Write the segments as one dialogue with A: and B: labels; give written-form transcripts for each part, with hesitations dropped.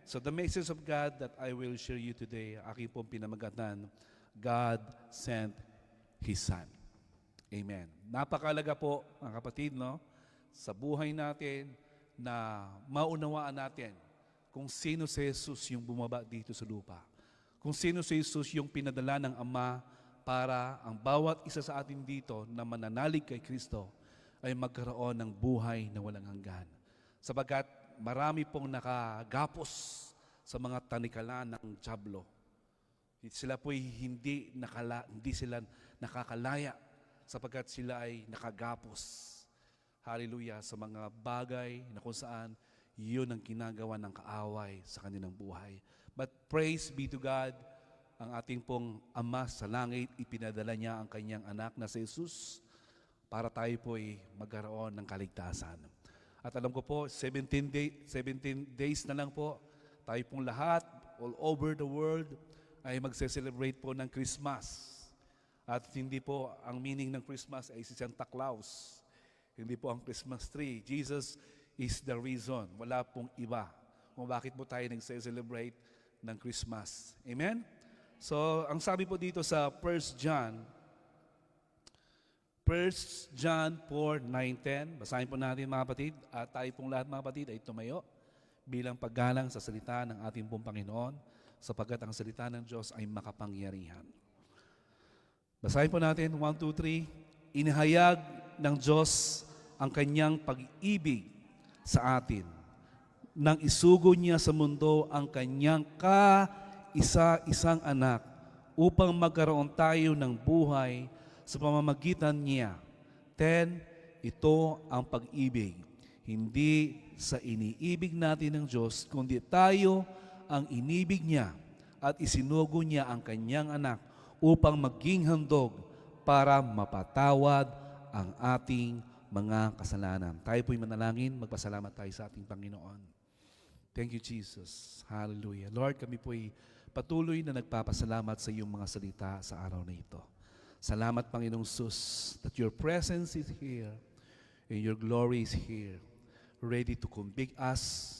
A: So the message of God that I will share you today, aking pong pinamagatan, God sent His Son. Amen. Napakalaga po, mga kapatid, no? Sa buhay natin na maunawaan natin kung sino si Jesus yung bumaba dito sa lupa. Kung sino si Jesus yung pinadala ng Ama para ang bawat isa sa atin dito na mananalig kay Kristo ay magkaroon ng buhay na walang hanggan. Sabagat marami pong nakagapos sa mga tanikalan ng dyablo. Sila po'y hindi sila nakakalaya sapagkat sila ay nakagapos. Hallelujah, sa mga bagay na kung saan yun ang ginagawa ng kaaway sa kanilang buhay. But praise be to God, ang ating pong Ama sa langit, ipinadala niya ang kanyang anak na si Jesus para tayo po'y magkaroon ng kaligtasan. At alam ko po, 17 days na lang po, tayo pong lahat, all over the world, ay magse-celebrate po ng Christmas. At hindi po, ang meaning ng Christmas ay si Santa Claus. Hindi po ang Christmas tree. Jesus is the reason. Wala pong iba kung bakit po tayo nagse-celebrate ng Christmas. Amen? So, ang sabi po dito sa 1 John 4:9-10, basahin po natin mga kapatid, at tayo pong lahat mga kapatid ay tumayo bilang paggalang sa salita ng ating pong Panginoon, sapagkat ang salita ng Diyos ay makapangyarihan. Basahin po natin, 1, 2, 3. Inihayag ng Diyos ang kanyang pag-ibig sa atin, nang isugo niya sa mundo ang kanyang kaisa-isang anak upang magkaroon tayo ng buhay sa pamamagitan niya. 10, ito ang pag-ibig. Hindi sa iniibig natin ng Diyos, kundi tayo ang inibig niya at isinugo niya ang kanyang anak upang maging handog para mapatawad ang ating mga kasalanan. Tayo po'y manalangin, magpasalamat tayo sa ating Panginoon. Thank you, Jesus. Hallelujah. Lord, kami po'y patuloy na nagpapasalamat sa iyong mga salita sa araw na ito. Salamat, Panginoong Sus, that your presence is here and your glory is here, ready to convict us,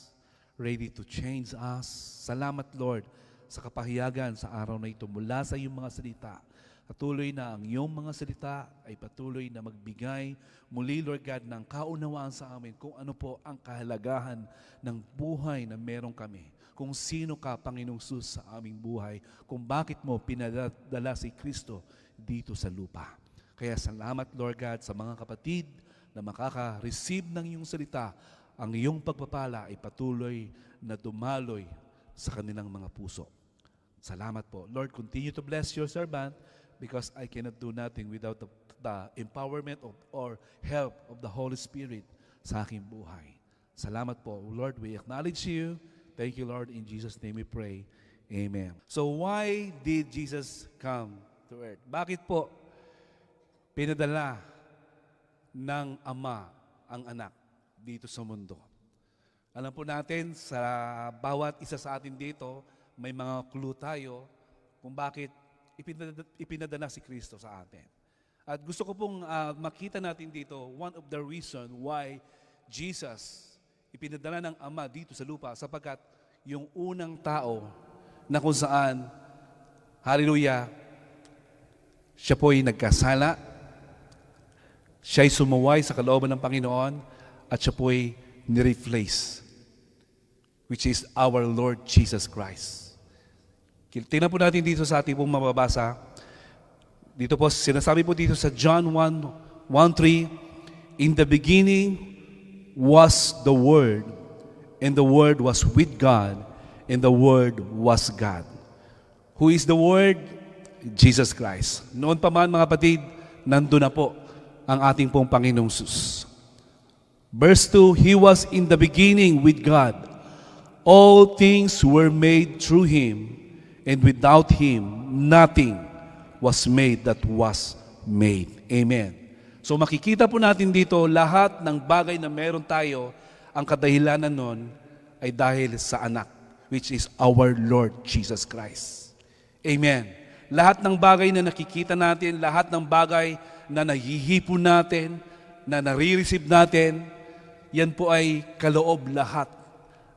A: ready to change us. Salamat, Lord, sa kapahiyagan sa araw na ito mula sa iyong mga salita. Patuloy na ang iyong mga salita ay patuloy na magbigay muli, Lord God, ng kaunawaan sa amin kung ano po ang kahalagahan ng buhay na meron kami. Kung sino ka, Panginoong Sus, sa aming buhay. Kung bakit mo pinadala si Kristo dito sa lupa. Kaya salamat, Lord God, sa mga kapatid na makaka-receive ng iyong salita. Ang iyong pagpapala ay patuloy na dumaloy sa kanilang mga puso. Salamat po. Lord, continue to bless your servant because I cannot do nothing without the empowerment or help of the Holy Spirit sa aking buhay. Salamat po. Lord, we acknowledge you. Thank you, Lord. In Jesus' name we pray. Amen. So why did Jesus come to earth? Bakit po pinadala ng Ama ang anak dito sa mundo? Alam po natin, sa bawat isa sa atin dito, may mga clue tayo kung bakit ipinadala si Kristo sa atin. At gusto ko pong makita natin dito, one of the reason why Jesus ipinadala ng Ama dito sa lupa, sapagkat yung unang tao na kung saan, hallelujah, siya po'y nagkasala, siya'y sumuway sa kalooban ng Panginoon, at siya po'y ni-replace, which is our Lord Jesus Christ. Tingnan po natin dito sa ating pong mababasa. Dito po, sinasabi po dito sa John 1:3, in the beginning was the Word, and the Word was with God, and the Word was God. Who is the Word? Jesus Christ. Noon pa man, mga kapatid, nandun na po ang ating pong Panginoong Sus. Verse 2, He was in the beginning with God. All things were made through Him, and without Him, nothing was made that was made. Amen. So makikita po natin dito, lahat ng bagay na meron tayo, ang kadahilanan nun ay dahil sa anak, which is our Lord Jesus Christ. Amen. Lahat ng bagay na nakikita natin, lahat ng bagay na nahihipon natin, na nare-receive natin, yan po ay kaloob lahat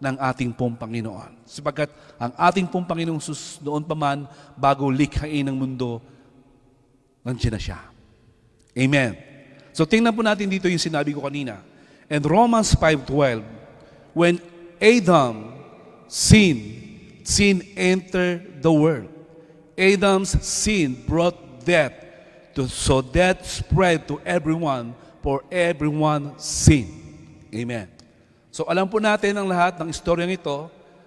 A: ng ating pong Panginoon. Sapagkat ang ating pong Panginoong Sus noon pa man, bago likhain ng mundo, nandiyan na siya. Amen. So tingnan po natin dito yung sinabi ko kanina. And Romans 5:12, when Adam sinned, sin entered the world. Adam's sin brought death, so death spread to everyone, for everyone sinned. Amen. So alam po natin ang lahat ng istoryang ito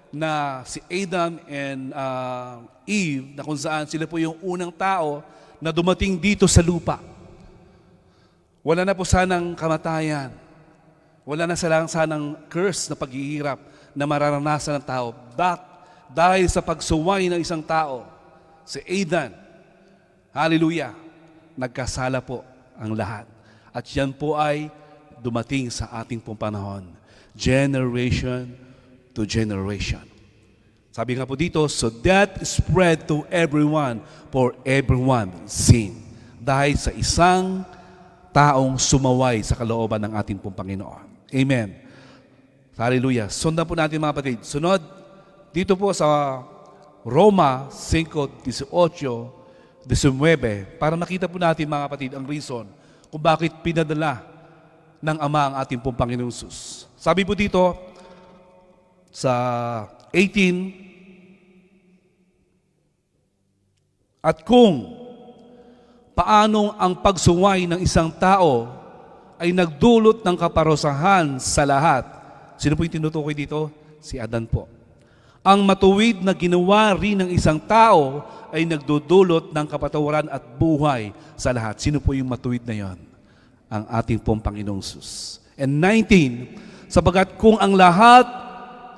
A: na si Adam and Eve, na kung saan sila po yung unang tao na dumating dito sa lupa. Wala na po sanang kamatayan. Wala na sanang curse na paghihirap na mararanasan ng tao. Dahil sa pagsuway ng isang tao, si Adam, hallelujah, nagkasala po ang lahat. At yan po ay dumating sa ating pong panahon. Generation to generation. Sabi nga po dito, so death spread to everyone, for everyone sin. Dahil sa isang taong sumaway sa kalooban ng ating pong Panginoon. Amen. Hallelujah. Sundan po natin mga kapatid. Sunod, dito po sa Roma 5:18-19, para makita po natin mga kapatid ang reason kung bakit pinadala ng Ama ang ating pong Panginoong Sus. Sabi po dito sa 18, at kung paanong ang pagsuway ng isang tao ay nagdulot ng kaparusahan sa lahat. Sino po yung tinutukoy dito? Si Adan po. Ang matuwid na ginawa rin ng isang tao ay nagdudulot ng kapatawaran at buhay sa lahat. Sino po yung matuwid na yon? Ang ating pong Panginoong Sus. And 19, sapagat kung ang lahat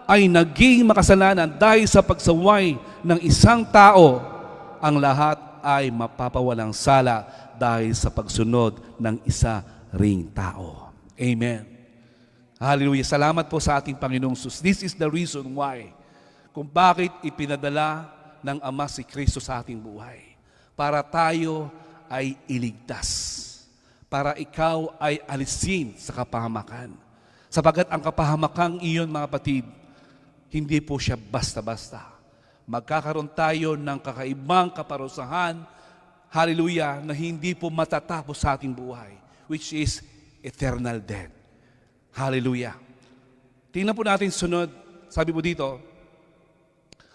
A: ay naging makasalanan dahil sa pagsaway ng isang tao, ang lahat ay mapapawalang sala dahil sa pagsunod ng isa ring tao. Amen. Hallelujah. Salamat po sa ating Panginoong Sus. This is the reason why kung bakit ipinadala ng Ama si Kristo sa ating buhay. Para tayo ay iligtas. Para ikaw ay alisin sa kapahamakan. Sapagat ang kapahamakang iyon, mga kapatid, hindi po siya basta-basta. Magkakaroon tayo ng kakaibang kaparusahan, hallelujah, na hindi po matatapos sa ating buhay, which is eternal death. Hallelujah. Tingnan po natin sunod, sabi po dito,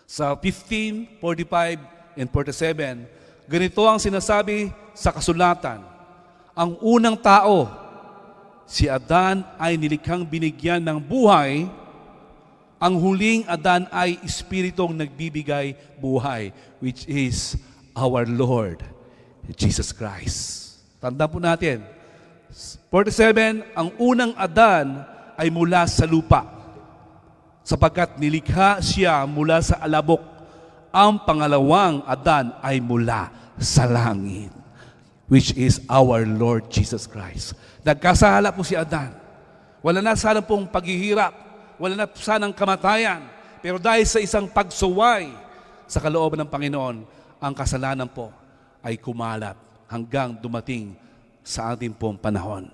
A: sa 15, 45, and 47, ganito ang sinasabi sa kasulatan. Ang unang tao, si Adan, ay nilikhang binigyan ng buhay. Ang huling Adan ay espiritong nagbibigay buhay, which is our Lord, Jesus Christ. Tandaan po natin, 47, ang unang Adan ay mula sa lupa, sapagkat nilikha siya mula sa alabok. Ang pangalawang Adan ay mula sa langit, which is our Lord Jesus Christ. Nagkasala po si Adan. Wala na sana pong paghihirap. Wala na sanang kamatayan. Pero dahil sa isang pagsuway sa kalooban ng Panginoon, ang kasalanan po ay kumalat hanggang dumating sa ating pong panahon.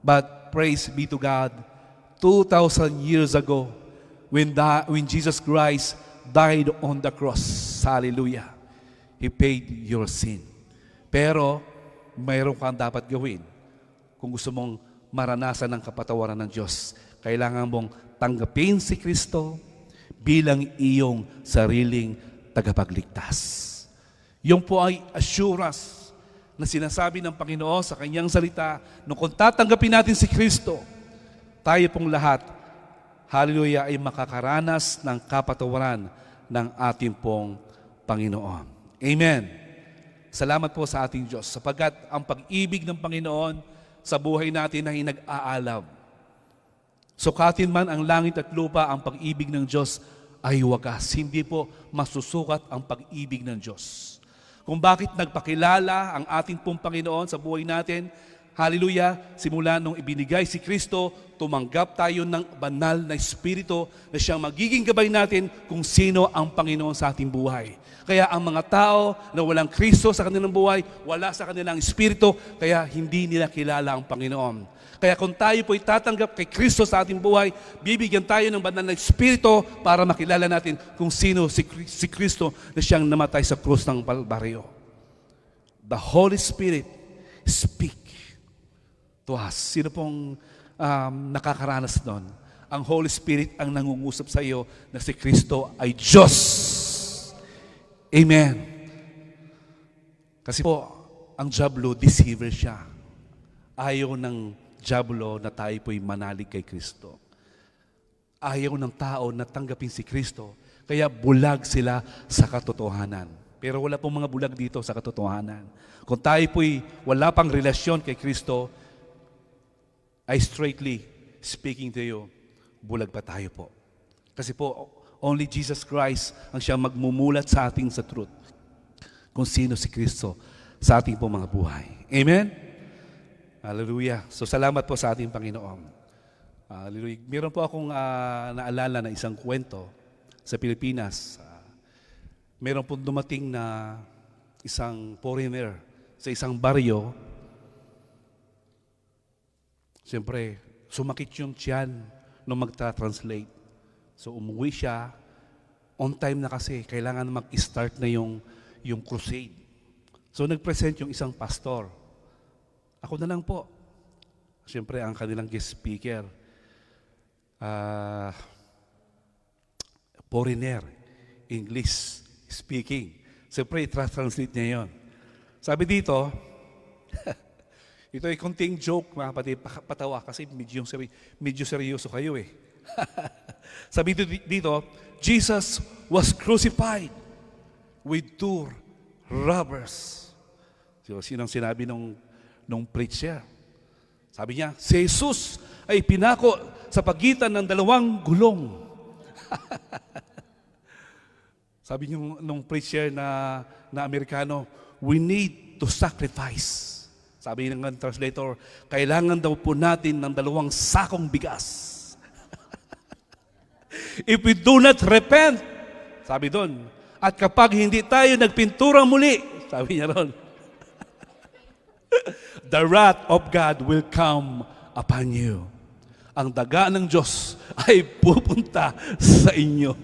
A: But praise be to God, 2,000 years ago, when Jesus Christ died on the cross, hallelujah, He paid your sin. Pero mayroon kang dapat gawin. Kung gusto mong maranasan ng kapatawaran ng Diyos, kailangan mong tanggapin si Kristo bilang iyong sariling tagapagligtas. Yung po ay assurance na sinasabi ng Panginoon sa kanyang salita, nung kung tatanggapin natin si Kristo, tayo pong lahat, hallelujah, ay makakaranas ng kapatawaran ng ating pong Panginoon. Amen. Salamat po sa ating Diyos, sapagkat ang pag-ibig ng Panginoon sa buhay natin ay nag-aalab. Sukatin man ang langit at lupa, ang pag-ibig ng Diyos ay wagas. Hindi po masusukat ang pag-ibig ng Diyos. Kung bakit nagpakilala ang ating pong Panginoon sa buhay natin, hallelujah, simula nung ibinigay si Kristo, tumanggap tayo ng banal na Espiritu na siyang magiging gabay natin kung sino ang Panginoon sa ating buhay. Kaya ang mga tao na walang Kristo sa kanilang buhay, wala sa kanilang Espiritu, kaya hindi nila kilala ang Panginoon. Kaya kung tayo po'y tatanggap kay Kristo sa ating buhay, bibigyan tayo ng banal na Espiritu para makilala natin kung sino si Kristo na siyang namatay sa krus ng Kalbaryo. The Holy Spirit speak to us. Sino pong nakakaranas nun? Ang Holy Spirit ang nangungusap sa iyo na si Kristo ay Diyos. Amen. Kasi po, ang diablo, deceiver siya. Ayaw ng diablo na tayo po'y manalig kay Kristo. Ayaw ng tao na tanggapin si Kristo, kaya bulag sila sa katotohanan. Pero wala pong mga bulag dito sa katotohanan. Kung tayo po'y wala pang relasyon kay Kristo, I straightly speaking to you, bulag pa tayo po. Kasi po, only Jesus Christ ang siyang magmumulat sa ating sa truth kung sino si Kristo sa ating pong mga buhay. Amen? Hallelujah. So salamat po sa ating Panginoon. Hallelujah. Meron po akong naalala na isang kwento sa Pilipinas. Meron po dumating na isang foreigner sa isang baryo. Siyempre, sumakit yung tiyan nung magta-translate. So umuwi siya. On time na kasi, kailangan mag-start na yung crusade. So nag-present yung isang pastor. Ako na lang po. Siyempre, ang kanilang guest speaker, foreigner, English speaking. Siyempre, translate niya yon. Sabi dito, ito ay konting joke, mga kapatid, patawa kasi medyo seryoso kayo eh. Sabi dito, Jesus was crucified with two robbers. So, sinong sinabi nung preacher? Sabi niya, si Jesus ay pinako sa pagitan ng dalawang gulong. Sabi nung preacher na Amerikano, we need to sacrifice. Sabi ng translator, kailangan daw po natin ng 2 sakong bigas. If we do not repent, sabi doon, at kapag hindi tayo nagpintura muli, sabi niya ron, the wrath of God will come upon you. Ang daga ng Diyos ay pupunta sa inyo.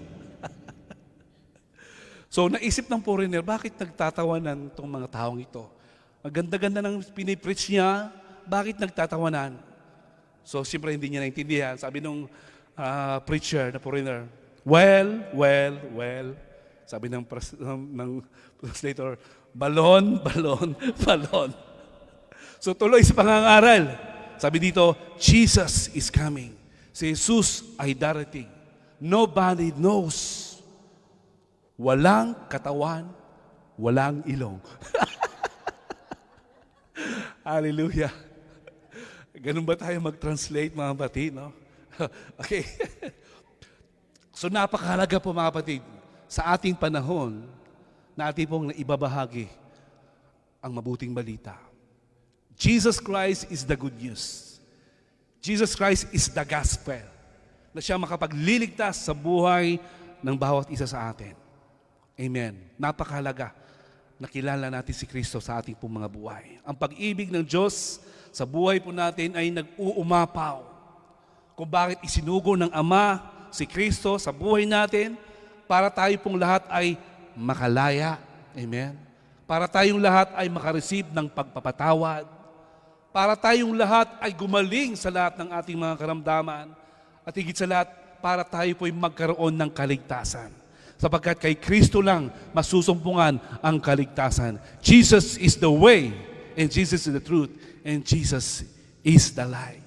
A: So naisip ng foreigner, bakit nagtatawanan itong mga taong ito? Ang ganda-ganda ng pinipreach niya, bakit nagtatawanan? So siyempre hindi niya naintindihan. Sabi nung preacher na foreigner, well. Sabi ng translator, balon. So tuloy sa pangangaral. Sabi dito, Jesus is coming. Si Jesus ay darating. Nobody knows. Walang katawan, walang ilong. Hallelujah. Ganun ba tayo mag-translate, mga kapatid, no? Okay. So napakahalaga po, mga kapatid, sa ating panahon na ating pong naibabahagi ang mabuting balita. Jesus Christ is the good news. Jesus Christ is the gospel na siya makapagliligtas sa buhay ng bawat isa sa atin. Amen. Napakahalaga na kilala natin si Kristo sa ating pong mga buhay. Ang pag-ibig ng Diyos sa buhay po natin ay nag-uumapaw. Kung bakit isinugo ng Ama si Kristo sa buhay natin para tayo pong lahat ay makalaya. Amen. Para tayong lahat ay makareceive ng pagpapatawad. Para tayong lahat ay gumaling sa lahat ng ating mga karamdaman. At higit sa lahat, para tayo po'y magkaroon ng kaligtasan. Sapagkat kay Kristo lang masusumpungan ang kaligtasan. Jesus is the way, and Jesus is the truth, and Jesus is the light.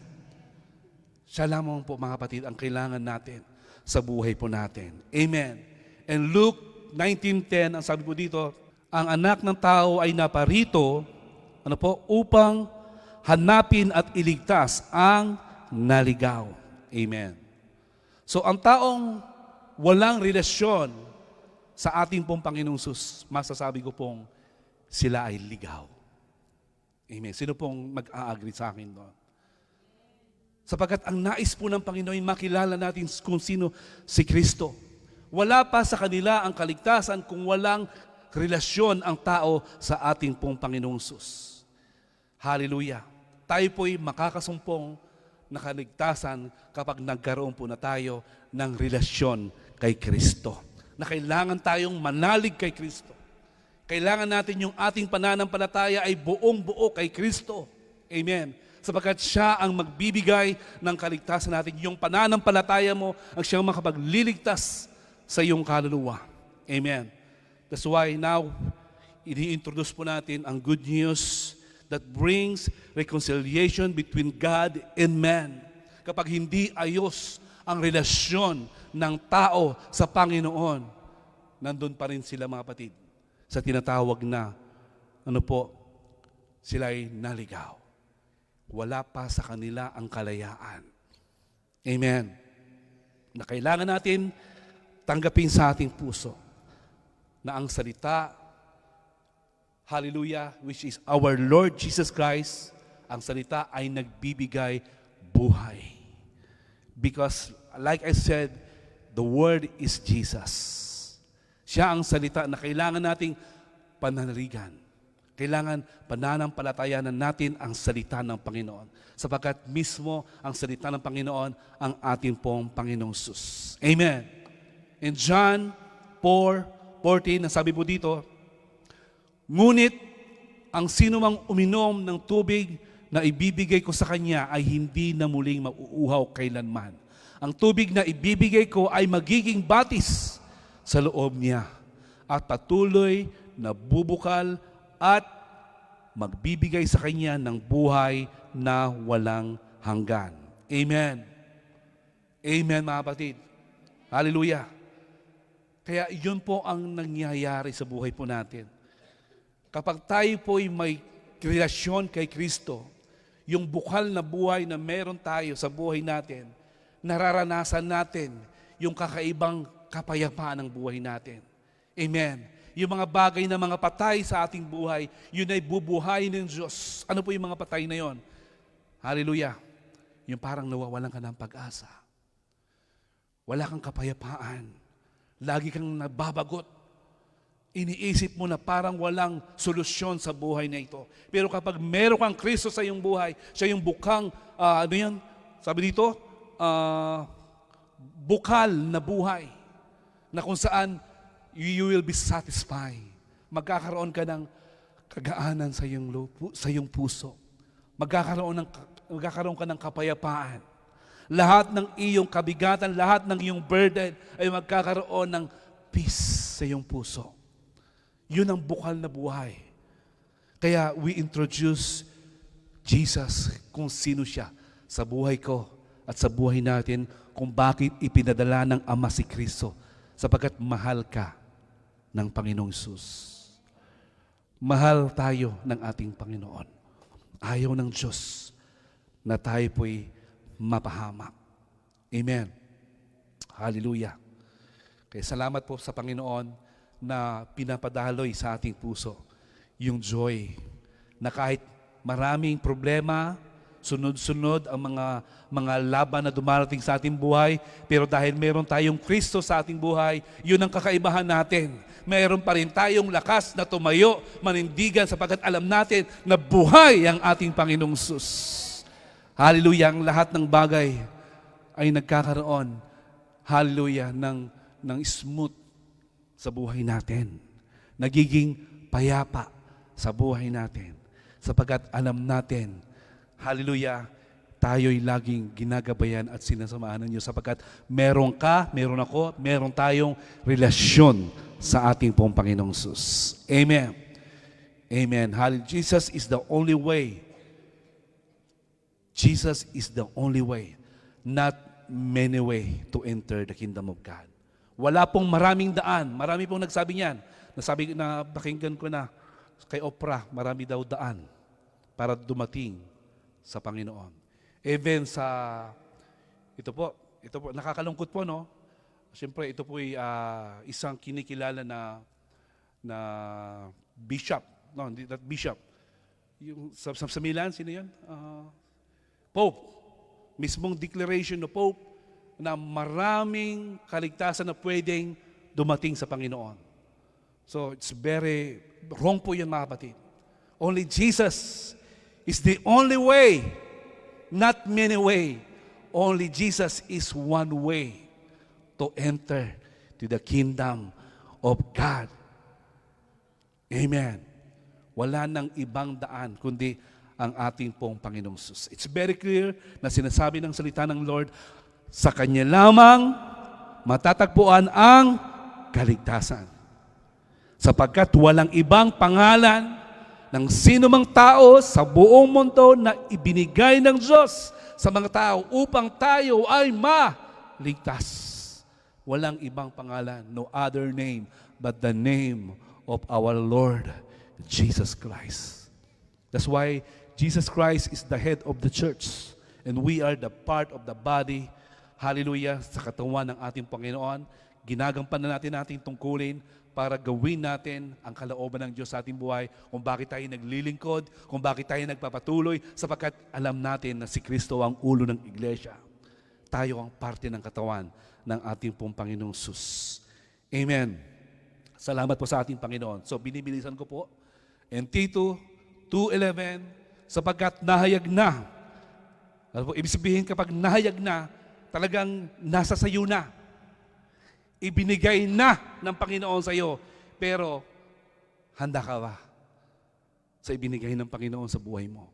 A: Siya lamang po, mga kapatid, ang kailangan natin sa buhay po natin. Amen. And Luke 19:10, ang sabi po dito, ang anak ng tao ay naparito, upang hanapin at iligtas ang naligaw. Amen. So ang taong walang relasyon sa ating pong Panginoong Sus, masasabi ko pong sila ay ligaw. Amen. Sino pong mag-a-agree sa akin doon? Sapagkat ang nais po ng Panginoon ay makilala natin kung sino si Kristo. Wala pa sa kanila ang kaligtasan kung walang relasyon ang tao sa ating pong Panginoong Sus. Hallelujah. tayo po'y makakasumpong na kaligtasan kapag nagkaroon po na tayo ng relasyon kay Kristo. Na kailangan tayong manalig kay Kristo. Kailangan natin yung ating pananampalataya ay buong-buo kay Kristo. Amen. Sapagkat siya ang magbibigay ng kaligtasan natin. Yung pananampalataya mo ang siyang makapagliligtas sa iyong kaluluwa. Amen. That's why now, ini-introduce po natin ang good news that brings reconciliation between God and man. Kapag hindi ayos ang relasyon ng tao sa Panginoon, nandun pa rin sila mga kapatid sa tinatawag na, sila'y naligaw. Wala pa sa kanila ang kalayaan. Amen. Na kailangan natin tanggapin sa ating puso na ang salita, hallelujah, which is our Lord Jesus Christ, ang salita ay nagbibigay buhay. Because, like I said, the Word is Jesus. Siya ang salita na kailangan nating pananaligan. Kailangan pananampalatayanan natin ang salita ng Panginoon. Sapagkat mismo ang salita ng Panginoon ang ating pong Panginoong Sus. Amen. In John 4:14, nasabi po dito, ngunit ang sinumang uminom ng tubig na ibibigay ko sa kanya ay hindi na muling mauuhaw kailanman. Ang tubig na ibibigay ko ay magiging batis sa loob niya at patuloy na bubukal at magbibigay sa kanya ng buhay na walang hanggan. Amen. Amen, mga kapatid. Hallelujah. Kaya yun po ang nangyayari sa buhay po natin. Kapag tayo po'y may relasyon kay Kristo, yung bukal na buhay na meron tayo sa buhay natin, nararanasan natin yung kakaibang kapayapaan ng buhay natin. Amen. Yung mga bagay na mga patay sa ating buhay, yun ay bubuhay ng Diyos. Ano po yung mga patay na yon? Hallelujah. Yung parang nawawalan ka ng pag-asa. Wala kang kapayapaan. Lagi kang nababagot. Iniisip mo na parang walang solusyon sa buhay na ito. Pero kapag meron kang Kristo sa iyong buhay, siya yung bukang, sabi dito, bukal na buhay, na kung saan you will be satisfied. Magkakaroon ka ng kagaanan sa iyong puso. Magkakaroon ka ng kapayapaan. Lahat ng iyong kabigatan, lahat ng iyong burden ay magkakaroon ng peace sa iyong puso. Yun ang bukal na buhay. Kaya we introduce Jesus kung sino siya sa buhay ko at sa buhay natin, kung bakit ipinadala ng Ama si Kristo, sapagkat mahal ka ng Panginoong Hesus. Mahal tayo ng ating Panginoon. Ayaw ng Diyos na tayo po'y mapahamak. Amen. Hallelujah. Kaya salamat po sa Panginoon na pinapadaloy sa ating puso yung joy na kahit maraming problema, sunod-sunod ang mga laban na dumarating sa ating buhay, pero dahil meron tayong Kristo sa ating buhay, yun ang kakaibahan natin. Meron pa rin tayong lakas na tumayo, manindigan, sapagkat alam natin na buhay ang ating Panginoong Sus. Hallelujah, ang lahat ng bagay ay nagkakaroon, hallelujah, ng smooth sa buhay natin. Nagiging payapa sa buhay natin. Sapagkat alam natin, hallelujah, tayo'y laging ginagabayan at sinasamahan ng Diyos. Sapagkat meron ka, meron ako, meron tayong relasyon sa ating pong Panginoong Sus. Amen. Amen. Hallelujah. Jesus is the only way. Jesus is the only way. Not many way to enter the kingdom of God. Wala pong maraming daan. Marami pong nagsabi niyan. Na pakinggan ko na kay Oprah, marami daw daan para dumating sa Panginoon. Even sa, ito po, nakakalungkot po, no? Siyempre, ito po ay isang kinikilala na bishop. No, hindi that bishop. Yung, sa Milan, sino yan? Pope. Mismong declaration ng Pope na maraming kaligtasan na pwedeng dumating sa Panginoon. So, it's very wrong po yan, mga kapatid. Only Jesus is the only way, not many way. Only Jesus is one way to enter to the kingdom of God. Amen. Wala nang ibang daan kundi ang ating pong Panginoong Sus. It's very clear na sinasabi ng salita ng Lord, sa Kanya lamang matatagpuan ang kaligtasan. Sapagkat walang ibang pangalan ng sino mang tao sa buong mundo na ibinigay ng Diyos sa mga tao upang tayo ay maligtas. Walang ibang pangalan, no other name but the name of our Lord Jesus Christ. That's why Jesus Christ is the head of the church and we are the part of the body. Hallelujah, sa katawan ng ating Panginoon. Ginagampanan natin ating tungkulin para gawin natin ang kalooban ng Diyos sa ating buhay, kung bakit tayo naglilingkod, kung bakit tayo nagpapatuloy, sapagkat alam natin na si Kristo ang ulo ng iglesia. Tayo ang parte ng katawan ng ating pong Panginoong Sus. Amen. Salamat po sa ating Panginoon. So binibilisan ko po. And Tito 2:11, sapagkat nahayag na. Ano po, ibig sabihin kapag nahayag na, talagang nasa sayo na. Ibinigay na ng Panginoon sa iyo. Pero, handa ka ba sa ibinigay ng Panginoon sa buhay mo?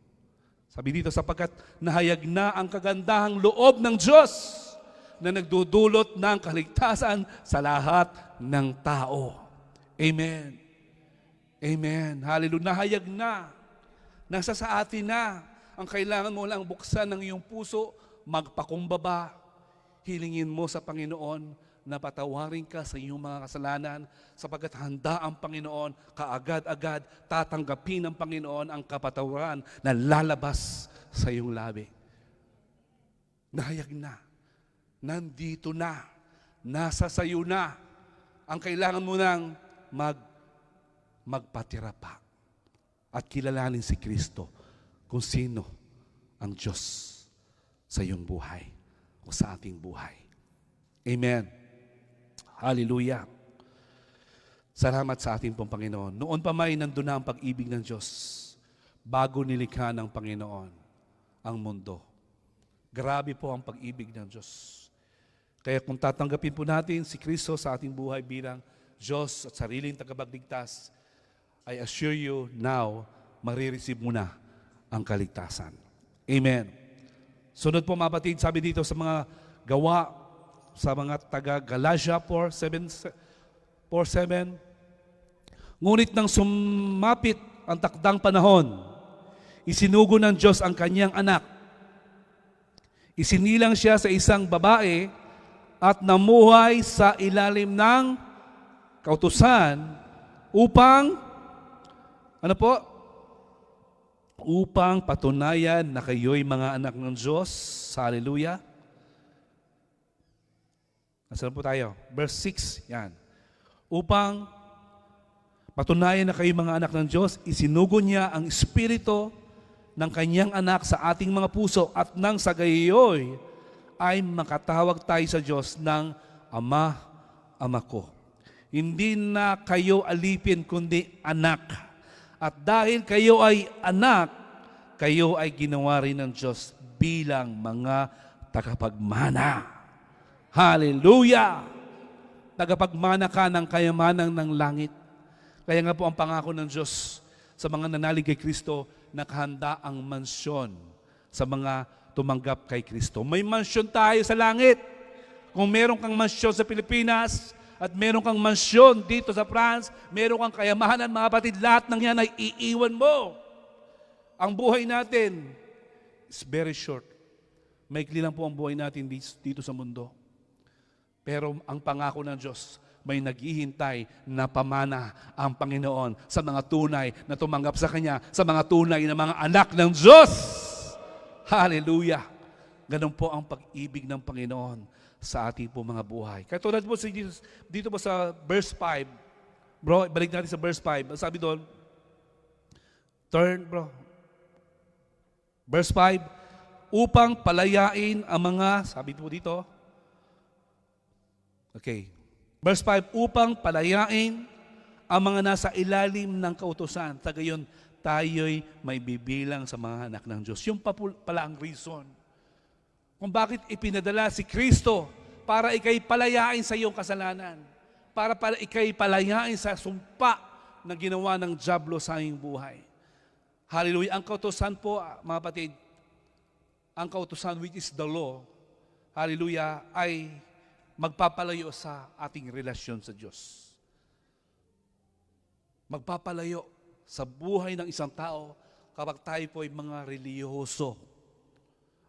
A: Sabi dito, sapagkat nahayag na ang kagandahang loob ng Diyos na nagdudulot ng kaligtasan sa lahat ng tao. Amen. Amen. Hallelujah. Nahayag na. Nasa sa atin na. Ang kailangan mo lang buksan ng iyong puso, magpakumbaba. Hilingin mo sa Panginoon na patawarin ka sa iyong mga kasalanan sapagkat handa ang Panginoon, kaagad-agad tatanggapin ng Panginoon ang kapatawaran na lalabas sa iyong labi. Nahayag na. Nandito na. Nasa sayo na. Ang kailangan mo nang magpatira pa at kilalanin si Kristo kung sino ang Diyos sa iyong buhay o sa ating buhay. Amen. Hallelujah. Salamat sa ating pong Panginoon. Noon pa may nandun na ang pag-ibig ng Diyos bago nilikha ng Panginoon ang mundo. Grabe po ang pag-ibig ng Diyos. Kaya kung tatanggapin po natin si Kristo sa ating buhay bilang Diyos at sariling tagapagligtas, I assure you now, marireceive mo na ang kaligtasan. Amen. Sunod po mga kapatid, sabi dito sa mga gawa, sa mga taga-Galatia 4:7, ngunit nang sumapit ang takdang panahon, isinugo ng Diyos ang kanyang anak. Isinilang siya sa isang babae at namuhay sa ilalim ng kautusan upang upang patunayan na kayo'y mga anak ng Diyos. Hallelujah. Nasaan po tayo? Verse 6, yan. Upang patunayan na kayo'y mga anak ng Diyos, isinugo niya ang Espiritu ng kanyang anak sa ating mga puso at nang sa gayoy ay makatawag tayo sa Diyos ng Ama, Ama ko. Hindi na kayo alipin kundi anak. At dahil kayo ay anak, kayo ay ginawa rin ng Diyos bilang mga tagapagmana. Hallelujah! Tagapagmana ka ng kayamanan ng langit. Kaya nga po ang pangako ng Diyos sa mga nanalig kay Kristo, nakahanda ang mansyon sa mga tumanggap kay Kristo. May mansyon tayo sa langit. Kung meron kang mansyon sa Pilipinas, at meron kang mansyon dito sa France, meron kang kayamanan, mga kapatid, lahat ng yan ay iiwan mo. Ang buhay natin is very short. Maikli lang po ang buhay natin dito sa mundo. Pero ang pangako ng Diyos, may naghihintay na pamana ang Panginoon sa mga tunay na tumanggap sa Kanya, sa mga tunay na mga anak ng Diyos. Hallelujah! Ganun po ang pag-ibig ng Panginoon sa ating po mga buhay. Kaya tulad po si Jesus, dito po sa verse 5, bro, balik natin sa verse 5. Sabi doon, turn bro. Verse 5, upang palayain ang mga, sabi po dito, okay. Verse 5, upang palayain ang mga nasa ilalim ng kautusan. Tagayon, tayo'y may bibilang sa mga anak ng Diyos. Yung pala ang reason kung bakit ipinadala si Kristo, para ikay palayain sa iyong kasalanan, para ikay palayain sa sumpa na ginawa ng dyablo sa iyong buhay. Hallelujah. Ang kautusan po, mga kapatid, ang kautusan which is the law, hallelujah, ay magpapalayo sa ating relasyon sa Diyos. Magpapalayo sa buhay ng isang tao kapag tayo po ay mga reliyoso.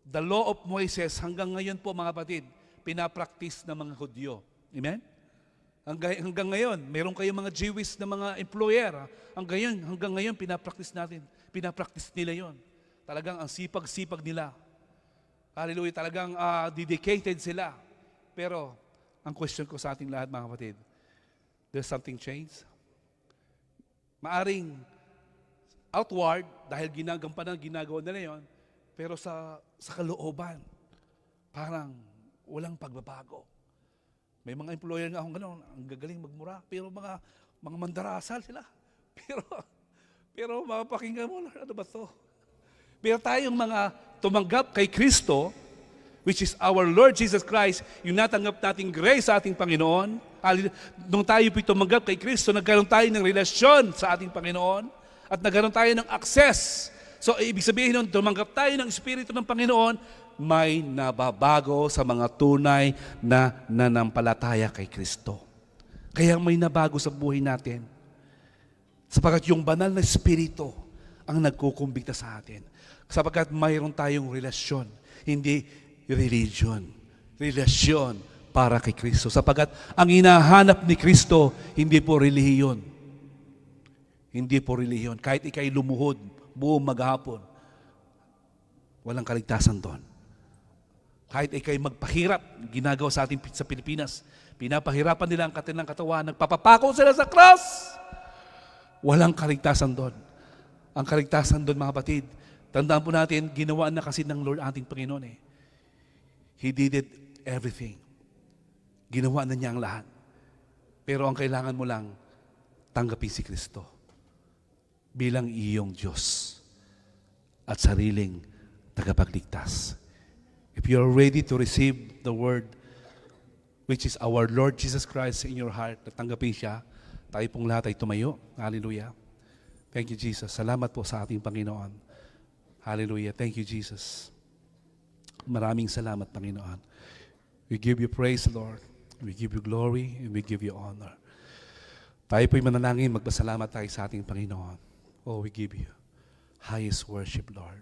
A: The law of Moses, hanggang ngayon po mga kapatid, pinapractice ng mga Hudyo. Amen? Hanggang ngayon, meron kayong mga Jewish na mga employer. Hanggang ngayon, pinapractice natin. Pinapractice nila yon. Talagang ang sipag-sipag nila. Hallelujah, talagang dedicated sila. Pero, ang question ko sa ating lahat mga kapatid, there's something changed? Maaring outward, dahil ginagawa nila yon, pero sa kalooban, parang walang pagbabago. May mga employer nga akong gano'n, ang gagaling magmura, pero mga mandarasal sila. Pero mga pakinggan mo, ano ba to? Pero tayong mga tumanggap kay Kristo, which is our Lord Jesus Christ, yung natanggap nating grace sa ating Panginoon, nung tayo po'y tumanggap kay Kristo, nagkaroon tayo ng relasyon sa ating Panginoon, at nagkaroon tayo ng access. So, ibig sabihin nun, tumanggap tayo ng Espiritu ng Panginoon, may nababago sa mga tunay na nanampalataya kay Kristo. Kaya may nabago sa buhay natin. Sapagkat yung banal na Espiritu ang nagkukumbikta sa atin. Sapagkat mayroon tayong relasyon, hindi religion. Relasyon para kay Kristo. Sapagkat ang hinahanap ni Kristo, hindi po relihiyon. Hindi po relihiyon. Kahit ikay lumuhod, buong maghapon, walang kaligtasan doon. Kahit ikay magpahirap, ginagawa sa ating sa Pilipinas, pinapahirapan nila ang kanilang katawan, nagpapapako sila sa cross, walang kaligtasan doon. Ang kaligtasan doon, mga kapatid, tandaan po natin, ginawa na kasi ng Lord ating Panginoon eh. He did it everything. Ginawa na niya ang lahat. Pero ang kailangan mo lang, tanggapin si Kristo bilang iyong Diyos at sariling tagapagligtas. If you are ready to receive the Word, which is our Lord Jesus Christ in your heart, at tanggapin siya, tayo pong lahat ay tumayo. Hallelujah. Thank you, Jesus. Salamat po sa ating Panginoon. Hallelujah. Thank you, Jesus. Maraming salamat, Panginoon. We give you praise, Lord. We give you glory and we give you honor. Tayo po'y manalangin, magpasalamat tayo sa ating Panginoon. Oh, we give you highest worship, Lord.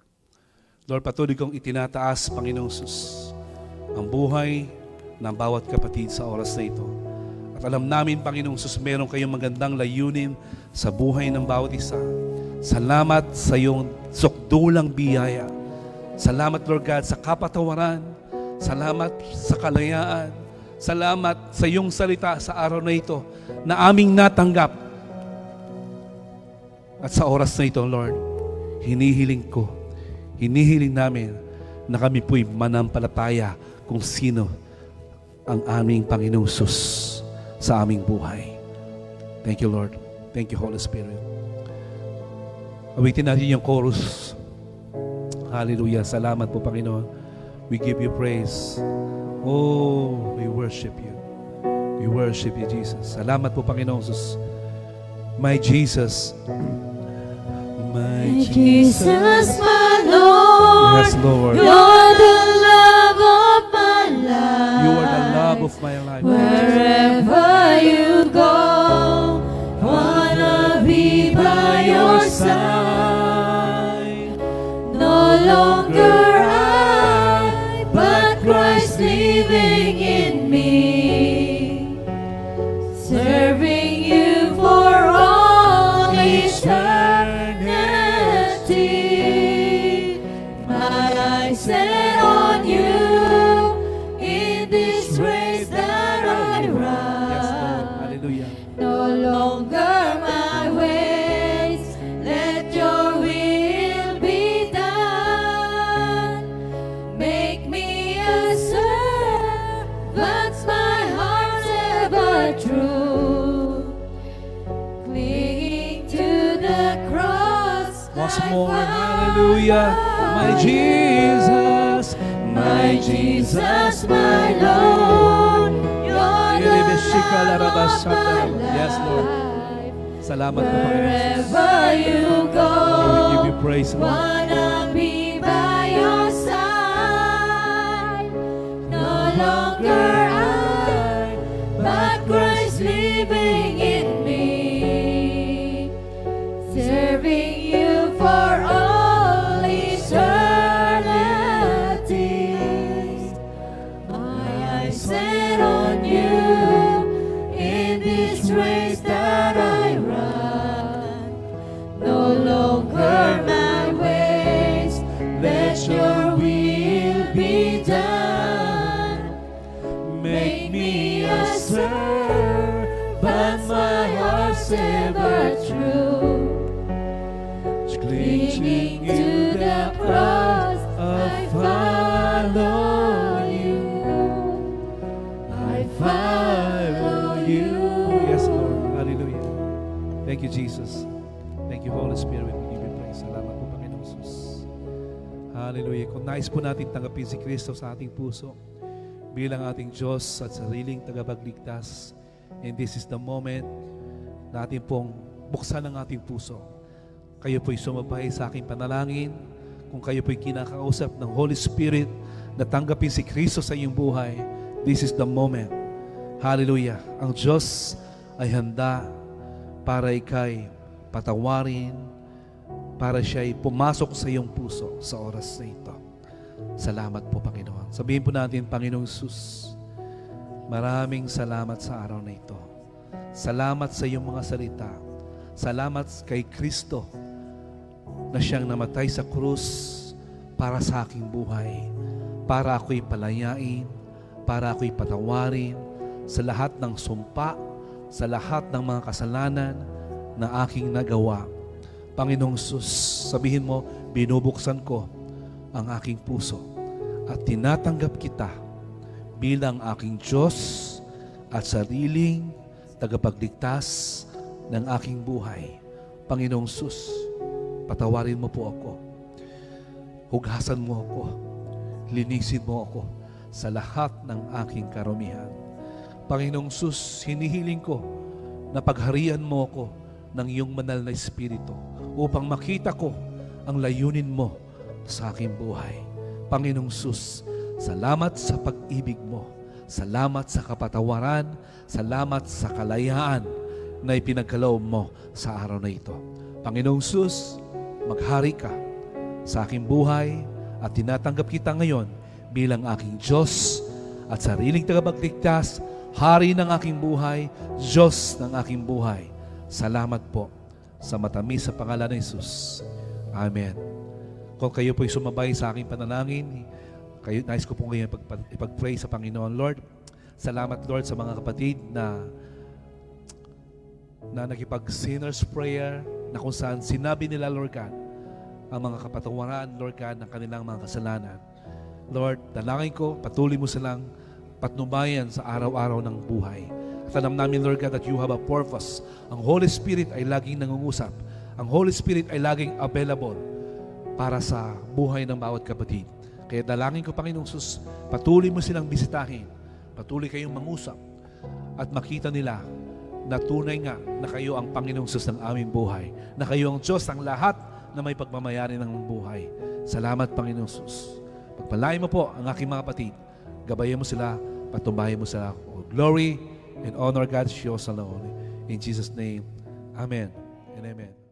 A: Lord, patuloy kong itinataas, Panginoong Sus, ang buhay ng bawat kapatid sa oras na ito. At alam namin, Panginoong Sus, meron kayong magandang layunin sa buhay ng bawat isa. Salamat sa iyong sukdulang biyaya. Salamat, Lord God, sa kapatawaran. Salamat sa kalayaan. Salamat sa iyong salita sa araw na ito na aming natanggap. At sa oras na ito, Lord, hinihiling namin na kami po'y manampalataya kung sino ang aming Panginoong Sus sa aming buhay. Thank you, Lord. Thank you, Holy Spirit. Awitin natin yung chorus. Hallelujah. Salamat po, Panginoon. We give you praise. Oh, we worship you. We worship you, Jesus. Salamat po, Panginoong Sus. My Jesus. My
B: Jesus, my Lord.
A: Yes, Lord.
B: You're the love of my life.
A: You are the love of my life.
B: Wherever you go, wanna be by your side. No longer I, but Christ living in me. Serving you for all eternity. My eyes set on you in this race that I
A: Yes, Lord.
B: run.
A: Hallelujah.
B: No longer my ways, let your will be done. Make me a servant, my heart's ever true. Clinging to the cross,
A: Once more, hallelujah. My Jesus,
B: My Jesus, my Lord, you're the love of my
A: Yes, Lord.
B: life.
A: Salamat po, Panginoon.
B: Wherever you go,
A: We give you praise, Lord.
B: wanna be by your side. No longer I, but Christ living in me. Serving you for all eternity. My eyes set on you in this race that I run. No longer my ways, let your will be done. Make me a servant, my heart's ever true. Clinging to the cross, I follow you. I follow you.
A: Yes, Lord. Hallelujah. Thank you, Jesus. Thank you, Holy Spirit. We give you praise. Salamat po, Panginoon Jesus. Hallelujah. Kung nais po natin tanggapin si Kristo sa ating puso bilang ating Diyos at sariling tagapagligtas, and this is the moment na ating pong buksan ang ating puso. Kayo po'y sumabay sa aking panalangin. Kung kayo po'y kinakausap ng Holy Spirit na tanggapin si Kristo sa iyong buhay, this is the moment. Hallelujah. Ang Diyos ay handa para ikay patawarin, para siya'y pumasok sa iyong puso sa oras na ito. Salamat po, Panginoon. Sabihin po natin, Panginoong Jesus, maraming salamat sa araw na ito. Salamat sa iyong mga salita. Salamat kay Kristo na siyang namatay sa krus para sa aking buhay, para ako'y palayain, para ako'y patawarin sa lahat ng sumpa, sa lahat ng mga kasalanan na aking nagawa. Panginoong Sus, sabihin mo, binubuksan ko ang aking puso at tinatanggap kita bilang aking Diyos at sariling tagapagligtas ng aking buhay. Panginoong Sus, patawarin mo po ako. Hugasan mo ako. Linisin mo ako sa lahat ng aking karumihan. Panginoong Sus, hinihiling ko na pagharian mo ako ng iyong banal na Espiritu upang makita ko ang layunin mo sa aking buhay. Panginoong Sus, salamat sa pag-ibig mo. Salamat sa kapatawaran. Salamat sa kalayaan na ipinagkaloob mo sa araw na ito. Panginoong Sus, maghari ka sa aking buhay at tinatanggap kita ngayon bilang aking Diyos at sariling tagapagligtas, hari ng aking buhay, Diyos ng aking buhay. Salamat po sa matamis sa pangalan ng Jesus. Amen. Kung kayo po'y sumabay sa aking panalangin, nais ko po ngayon ipag-pray sa Panginoon. Lord, salamat Lord sa mga kapatid na nakipag-sinner's prayer, na kung saan sinabi nila, Lord God, ang mga kapatawaran, Lord God, ng kanilang mga kasalanan. Lord, dalangin ko, patuloy mo silang patnubayan sa araw-araw ng buhay. At alam namin, Lord God, that you have a purpose. Ang Holy Spirit ay laging nangungusap. Ang Holy Spirit ay laging available para sa buhay ng bawat kapatid. Kaya dalangin ko, Panginoong Sus, patuloy mo silang bisitahin. Patuloy kayong mangusap at makita nila na tunay nga na kayo ang Panginoong Sus ng aming buhay, na kayo ang Diyos ang lahat na may pagmamayari ng buhay. Salamat, Panginoong Sus. Pagpalain mo po ang aking mga kapatid. Gabayan mo sila, patubayan mo sila. Glory and honor God, yours alone. In Jesus' name, Amen and Amen.